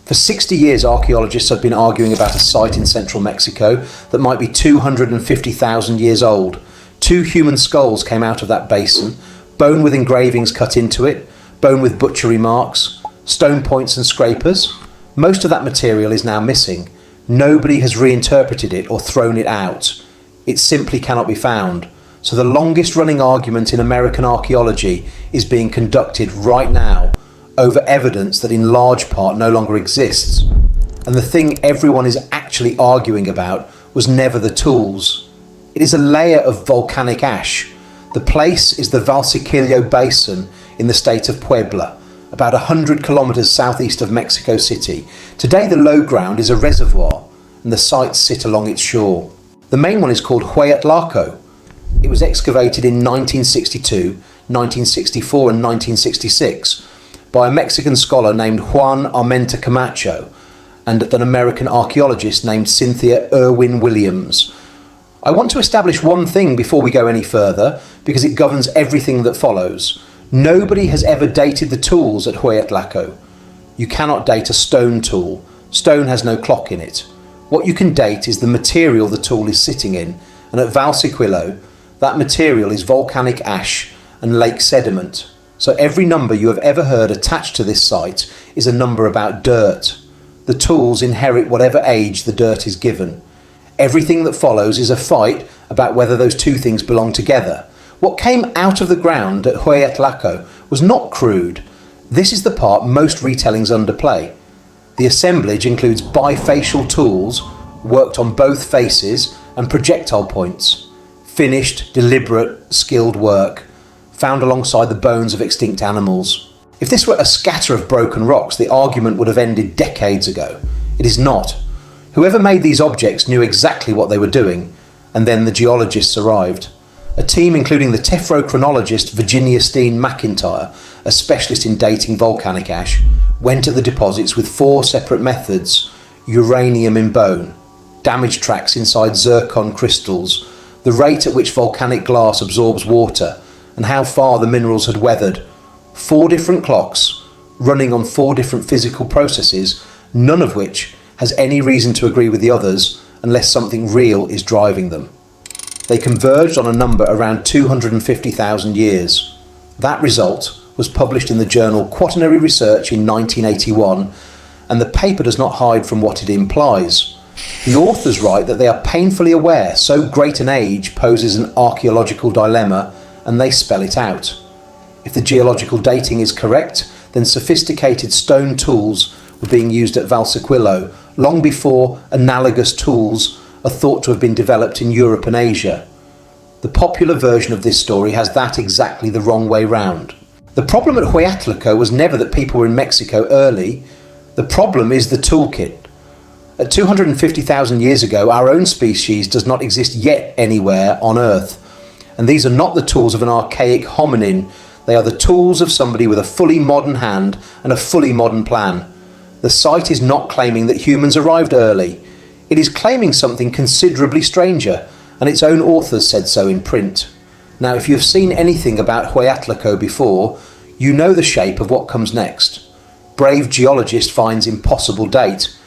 For 60 years, archaeologists have been arguing about a site in central Mexico that might be 250,000 years old. 2 human skulls came out of that basin, bone with engravings cut into it, bone with butchery marks, stone points and scrapers. Most of that material is now missing. Nobody has reinterpreted it or thrown it out. It simply cannot be found. So the longest running argument in American archaeology is being conducted right now over evidence that in large part no longer exists. And the thing everyone is actually arguing about was never the tools. It is a layer of volcanic ash. The place is the Valsequillo Basin in the state of Puebla, about 100 kilometers southeast of Mexico City. Today the low ground is a reservoir and the sites sit along its shore. The main one is called Hueyatlaco. It was excavated in 1962, 1964 and 1966 by a Mexican scholar named Juan Armenta Camacho and an American archaeologist named Cynthia Irwin-Williams. I want to establish one thing before we go any further because it governs everything that follows. Nobody has ever dated the tools at Hueyatlaco. You cannot date a stone tool. Stone has no clock in it. What you can date is the material the tool is sitting in, and at Valsequillo, that material is volcanic ash and lake sediment. So every number you have ever heard attached to this site is a number about dirt. The tools inherit whatever age the dirt is given. Everything that follows is a fight about whether those two things belong together. What came out of the ground at Hueyatlaco was not crude. This is the part most retellings underplay. The assemblage includes bifacial tools worked on both faces and projectile points. Finished, deliberate, skilled work, found alongside the bones of extinct animals. If this were a scatter of broken rocks, the argument would have ended decades ago. It is not. Whoever made these objects knew exactly what they were doing, and then the geologists arrived. A team including the tephrochronologist Virginia Steen-McIntyre, a specialist in dating volcanic ash, went at the deposits with 4 separate methods: uranium in bone, damage tracks inside zircon crystals, the rate at which volcanic glass absorbs water, and how far the minerals had weathered. 4 different clocks, running on 4 different physical processes, none of which has any reason to agree with the others unless something real is driving them. They converged on a number around 250,000 years. That result was published in the journal Quaternary Research in 1981, and the paper does not hide from what it implies. The authors write that they are painfully aware so great an age poses an archaeological dilemma, and they spell it out. If the geological dating is correct, then sophisticated stone tools were being used at Valsequillo long before analogous tools are thought to have been developed in Europe and Asia. The popular version of this story has that exactly the wrong way round. The problem at Hueyatlaco was never that people were in Mexico early. The problem is the toolkit. At 250,000 years ago, our own species does not exist yet anywhere on Earth. And these are not the tools of an archaic hominin. They are the tools of somebody with a fully modern hand and a fully modern plan. The site is not claiming that humans arrived early. It is claiming something considerably stranger, and its own authors said so in print. Now, if you have seen anything about Hueyatlaco before, you know the shape of what comes next. Brave geologist finds impossible date.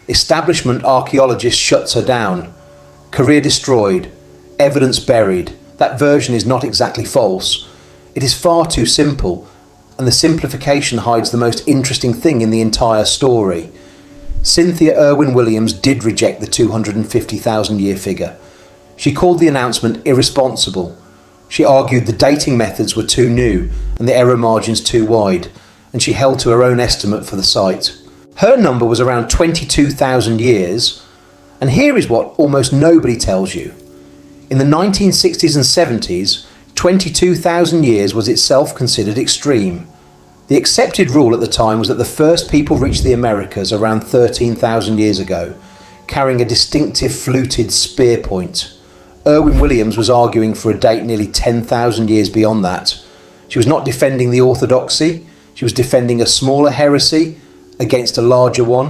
Establishment archaeologist shuts her down. Career destroyed. Evidence buried. That version is not exactly false. It is far too simple, and the simplification hides the most interesting thing in the entire story. Cynthia Irwin-Williams did reject the 250,000 year figure. She called the announcement irresponsible. She argued the dating methods were too new and the error margins too wide, and she held to her own estimate for the site. Her number was around 22,000 years, and here is what almost nobody tells you. In the 1960s and 70s, 22,000 years was itself considered extreme. The accepted rule at the time was that the first people reached the Americas around 13,000 years ago, carrying a distinctive fluted spear point. Irwin-Williams was arguing for a date nearly 10,000 years beyond that. She was not defending the orthodoxy, she was defending a smaller heresy against a larger one,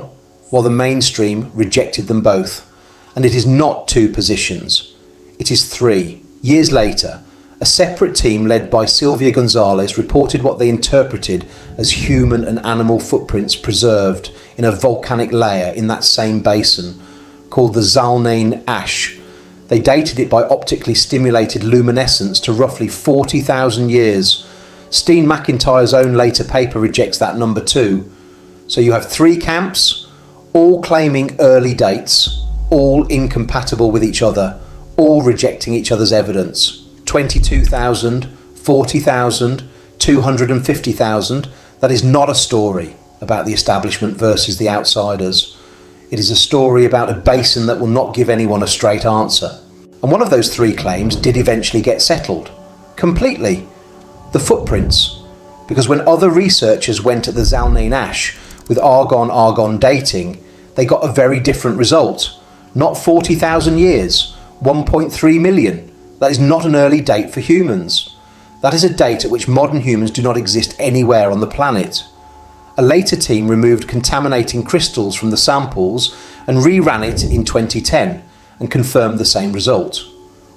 while the mainstream rejected them both. And it is not 2 positions, it is 3. Years later, A separate team led by Sylvia Gonzalez reported what they interpreted as human and animal footprints preserved in a volcanic layer in that same basin, called the Zalnane Ash. They dated it by optically stimulated luminescence to roughly 40,000 years. Steen-McIntyre's own later paper rejects that number too. So you have three camps, all claiming early dates, all incompatible with each other, all rejecting each other's evidence. 22,000, 40,000, 250,000. That is not a story about the establishment versus the outsiders. It is a story about a basin that will not give anyone a straight answer. And one of those three claims did eventually get settled. Completely. The footprints. Because when other researchers went at the Zalnane Ash with argon dating, they got a very different result. Not 40,000 years, 1.3 million. That is not an early date for humans. That is a date at which modern humans do not exist anywhere on the planet. A later team removed contaminating crystals from the samples and reran it in 2010 and confirmed the same result,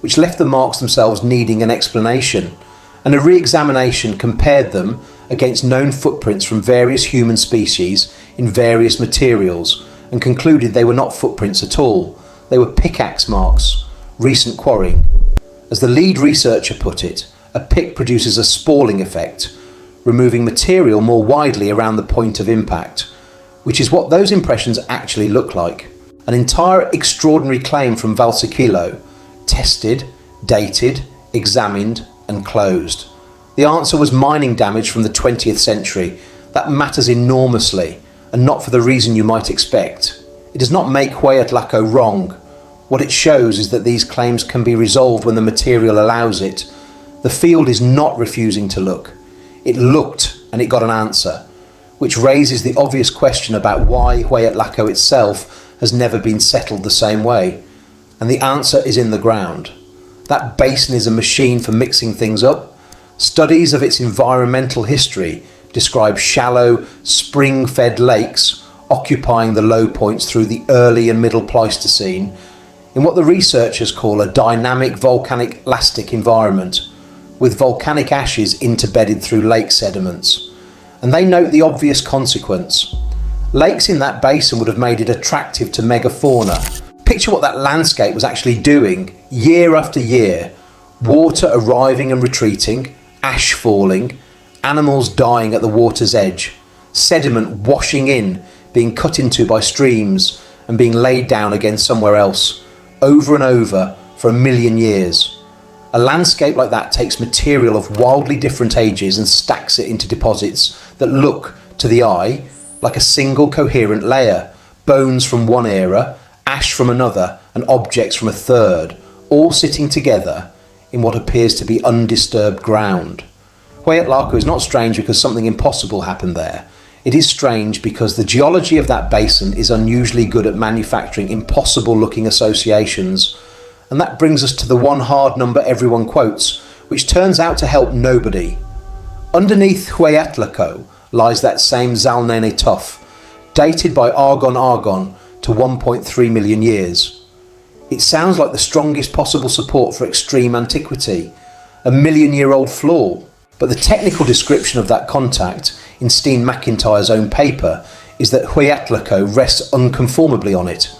which left the marks themselves needing an explanation, and a re-examination compared them against known footprints from various human species in various materials and concluded they were not footprints at all. They were pickaxe marks, recent quarrying. As the lead researcher put it, a pick produces a spalling effect, removing material more widely around the point of impact, which is what those impressions actually look like. An entire extraordinary claim from Valsequillo, tested, dated, examined and closed. The answer was mining damage from the 20th century. That matters enormously, and not for the reason you might expect. It does not make Hueyatlaco wrong. What it shows is that these claims can be resolved when the material allows it. The field is not refusing to look. It looked and it got an answer, which raises the obvious question about why Hueyatlaco itself has never been settled the same way. And the answer is in the ground. That basin is a machine for mixing things up. Studies of its environmental history describe shallow, spring-fed lakes occupying the low points through the early and middle Pleistocene in what the researchers call a dynamic volcanic lastic environment, with volcanic ashes interbedded through lake sediments. And they note the obvious consequence. Lakes in that basin would have made it attractive to megafauna. Picture what that landscape was actually doing year after year. Water arriving and retreating, ash falling, animals dying at the water's edge, sediment washing in, being cut into by streams and being laid down again somewhere else, over and over for 1 million years. A landscape like that takes material of wildly different ages and stacks it into deposits that look, to the eye, like a single coherent layer, bones from one era, ash from another, and objects from a third, all sitting together in what appears to be undisturbed ground. Hueyatlaco is not strange because something impossible happened there. It is strange because the geology of that basin is unusually good at manufacturing impossible-looking associations. And that brings us to the one hard number everyone quotes, which turns out to help nobody. Underneath Hueyatlaco lies that same Zalnane tuff, dated by argon to 1.3 million years. It sounds like the strongest possible support for extreme antiquity, a 1 million-year-old floor. But the technical description of that contact in Steen-McIntyre's own paper is that Hueyatlaco rests unconformably on it.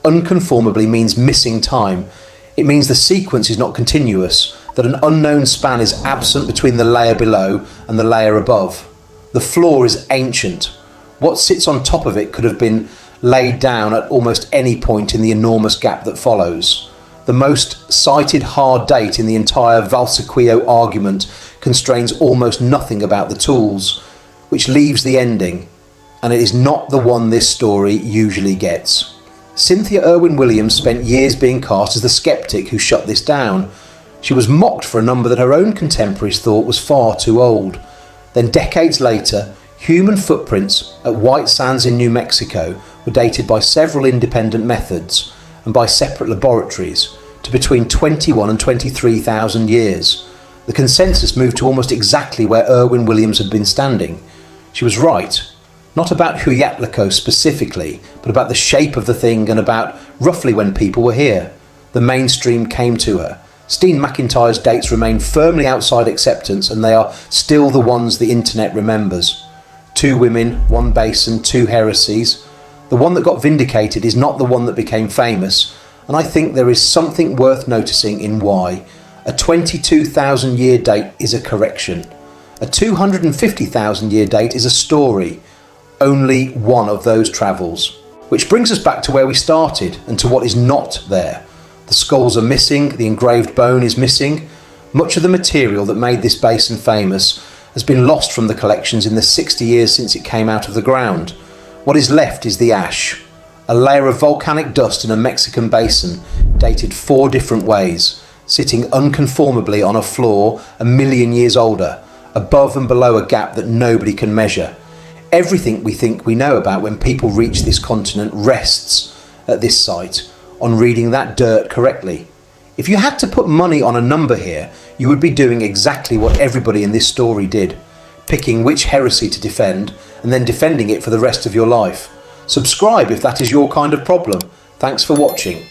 Unconformably means missing time. It means the sequence is not continuous, that an unknown span is absent between the layer below and the layer above. The floor is ancient. What sits on top of it could have been laid down at almost any point in the enormous gap that follows. The most cited hard date in the entire Valsequillo argument constrains almost nothing about the tools, which leaves the ending, and it is not the one this story usually gets. Cynthia Irwin-Williams spent years being cast as the skeptic who shut this down. She was mocked for a number that her own contemporaries thought was far too old. Then decades later, human footprints at White Sands in New Mexico were dated by several independent methods and by separate laboratories to between 21 and 23,000 years. The consensus moved to almost exactly where Irwin-Williams had been standing. She was right, not about Hueyatlaco specifically, but about the shape of the thing and about roughly when people were here. The mainstream came to her. Steen-McIntyre's dates remain firmly outside acceptance, and they are still the ones the internet remembers. 2 women, 1 basin, 2 heresies. The one that got vindicated is not the one that became famous, and I think there is something worth noticing in why. A 22,000 year date is a correction. A 250,000 year date is a story. Only one of those travels. Which brings us back to where we started and to what is not there. The skulls are missing, the engraved bone is missing. Much of the material that made this basin famous has been lost from the collections in the 60 years since it came out of the ground. What is left is the ash, a layer of volcanic dust in a Mexican basin, dated 4 different ways, sitting unconformably on a floor 1,000,000 years older, above and below a gap that nobody can measure. Everything we think we know about when people reach this continent rests at this site on reading that dirt correctly. If you had to put money on a number here, you would be doing exactly what everybody in this story did, picking which heresy to defend and then defending it for the rest of your life. Subscribe if that is your kind of problem. Thanks for watching.